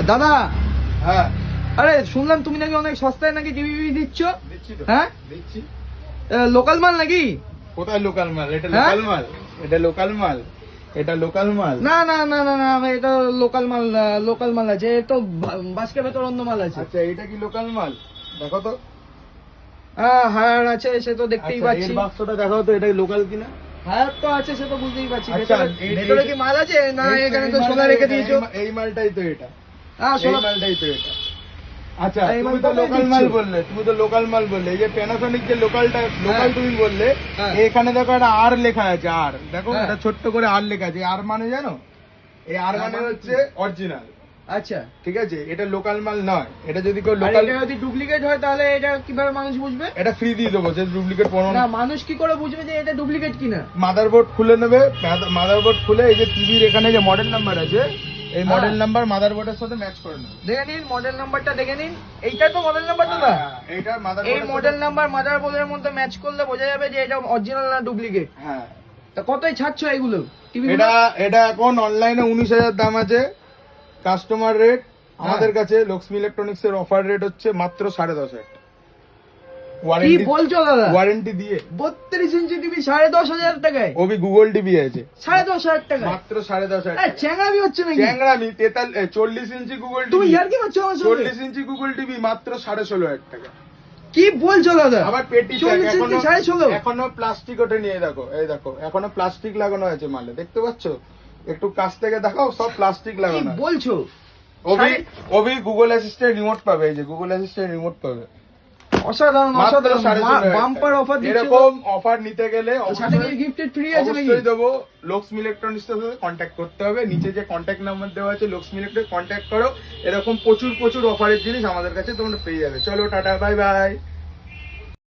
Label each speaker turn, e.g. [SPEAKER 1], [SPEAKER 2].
[SPEAKER 1] দাদা,
[SPEAKER 2] হ্যাঁ
[SPEAKER 1] আরে শুনলাম তুমি নাকি অনেক সস্তায় নাকি টিভি দিচ্ছ।
[SPEAKER 2] দিচ্ছি তো,
[SPEAKER 1] হ্যাঁ,
[SPEAKER 2] দিচ্ছি।
[SPEAKER 1] লোকাল মাল নাকি?
[SPEAKER 2] কোথায় লোকাল মাল? এটা
[SPEAKER 1] হ্যাঁ?
[SPEAKER 2] লোকাল মাল, এটা লোকাল মাল, এটা লোকাল মাল।
[SPEAKER 1] না না না না না, এটা লোকাল মাল, লোকাল মাল আছে। এ তো বাস্কের ভেতর অন্য মাল আছে।
[SPEAKER 2] আচ্ছা, এটা কি লোকাল মাল? দেখো তো।
[SPEAKER 1] হায়ার আছে, সে তো দেখতেই
[SPEAKER 2] আচ্ছা,
[SPEAKER 1] পাচ্ছি।
[SPEAKER 2] এর বাক্সটা দেখাও তো, এটা লোকাল কিনা।
[SPEAKER 1] হায়ার তো আছে, সে তো বুঝতেই পারছি।
[SPEAKER 2] আচ্ছা,
[SPEAKER 1] ভেতরে কি মাল আছে? না এখানে তো সোনা রেখে দিয়েছো।
[SPEAKER 2] এই মালটাই তো এটা,
[SPEAKER 1] হ্যাঁ,
[SPEAKER 2] এই
[SPEAKER 1] সোনা।
[SPEAKER 2] মালটাই তো এটা। আচ্ছা,
[SPEAKER 1] এই
[SPEAKER 2] তুমি
[SPEAKER 1] মালটা
[SPEAKER 2] তো লোকাল
[SPEAKER 1] দিচ্ছ।
[SPEAKER 2] মাল বললে, তুমি তো লোকাল মাল বললে। এই যে প্যানাসোনিক যে লোকালটা, লোকাল তুমি বললে,
[SPEAKER 1] হ্যাঁ।
[SPEAKER 2] এখানে দেখো একটা আর লেখা আছে, আর দেখো
[SPEAKER 1] হ্যাঁ।
[SPEAKER 2] এটা ছোট্ট করে আর লেখা আছে। আর মানে জানো, এই আর মানে হচ্ছে অরিজিনাল।
[SPEAKER 1] আচ্ছা,
[SPEAKER 2] ঠিক আছে, এটা লোকাল মাল নয়। এটা যদি কেউ
[SPEAKER 1] আর
[SPEAKER 2] লোকাল,
[SPEAKER 1] এটা যদি ডুপ্লিকেট হয় তাহলে এটা কিভাবে মানুষ বুঝবে?
[SPEAKER 2] এটা ফ্রি দিয়ে দেবো, যে ডুপ্লিকেট প্রমাণ।
[SPEAKER 1] না, মানুষ কি করে বুঝবে যে এটা ডুপ্লিকেট কিনা?
[SPEAKER 2] মাদারবোর্ড খুলে নেবে, মাদারবোর্ড খুলে এই যে টিভির এখানে যে মডেল নাম্বার আছে, এই
[SPEAKER 1] হ্যাঁ।
[SPEAKER 2] মডেল নাম্বার মাদারবোর্ডের সাথে ম্যাচ করে নেবে।
[SPEAKER 1] দেখে নিন মডেল নাম্বারটা, দেখে নিন। এইটা তো মডেল নাম্বার দাদা।
[SPEAKER 2] এইটা
[SPEAKER 1] এই
[SPEAKER 2] মাদারবোর্ড,
[SPEAKER 1] মডেল নাম্বার মাদারবোর্ডের মধ্যে ম্যাচ করলে বোঝা যাবে যে এটা অরিজিনাল না ডুপ্লিকেট।
[SPEAKER 2] হ্যাঁ।
[SPEAKER 1] তা কতই ছাড়ছ এগুলো টিভি?
[SPEAKER 2] এটা এটা এখন অনলাইনে 19,000 দাম আছে। কাস্টমার রেট আমাদের কাছে লক্ষ্মী ইলেকট্রনিক্স এর অফার রেট হচ্ছে মাত্র 10,500 টাকা।
[SPEAKER 1] কি বলছো দাদা?
[SPEAKER 2] ওয়ারেন্টি দিয়ে
[SPEAKER 1] 32 ইঞ্চি টিভি 10,500 টাকায়?
[SPEAKER 2] ওবি গুগল টিভি আছে
[SPEAKER 1] 10,500 টাকায়?
[SPEAKER 2] মাত্র 10,500
[SPEAKER 1] আরে
[SPEAKER 2] টাকা।
[SPEAKER 1] চ্যাংড়ামি হচ্ছে নাকি?
[SPEAKER 2] চ্যাংড়ামি 40 ইঞ্চি গুগল
[SPEAKER 1] তুমি
[SPEAKER 2] টিভি,
[SPEAKER 1] ইয়ার কি মারছো আমার সঙ্গে?
[SPEAKER 2] 40 ইঞ্চি গুগল টিভি মাত্র 16,500 টাকা।
[SPEAKER 1] কি বলছো দাদা?
[SPEAKER 2] আবার পেটি
[SPEAKER 1] 40 ইঞ্চি 16,500?
[SPEAKER 2] এখনো প্লাস্টিক ওঠে নিয়ে দেখো, এই দেখো এখনো প্লাস্টিক লাগানো আছে মালে, দেখতে পাচ্ছো? একটু কাছ থেকে দেখাও, সব প্লাস্টিক
[SPEAKER 1] কি
[SPEAKER 2] লাগানো আছে।
[SPEAKER 1] বলছো?
[SPEAKER 2] ওবি গুগল অ্যাসিস্ট্যান্ট রিমোট পাবে, এই যে গুগল অ্যাসিস্ট্যান্ট রিমোট পাবে
[SPEAKER 1] অসাধারণ,
[SPEAKER 2] মাত্র
[SPEAKER 1] অসাধারণ
[SPEAKER 2] 16,500
[SPEAKER 1] বাম্পার
[SPEAKER 2] টাকা।
[SPEAKER 1] অফার দিচ্ছ।
[SPEAKER 2] এরকম অফার নিতে গেলে
[SPEAKER 1] সাথে কি গিফটেড ফ্রি আছে নাকি?
[SPEAKER 2] অবশ্যই দেবো। লক্ষ্মী ইলেকট্রনিক্স এর সাথে কন্ট্যাক্ট করতে হবে, নিচে যে কন্ট্যাক্ট নাম্বার দেওয়া আছে লক্ষ্মী ইলেকট্রনিক্স, কন্ট্যাক্ট করো। এরকম প্রচুর প্রচুর অফারের জিনিস আমাদের কাছে তোমরা পেয়ে যাবে। চলো টাটা, বাই বাই।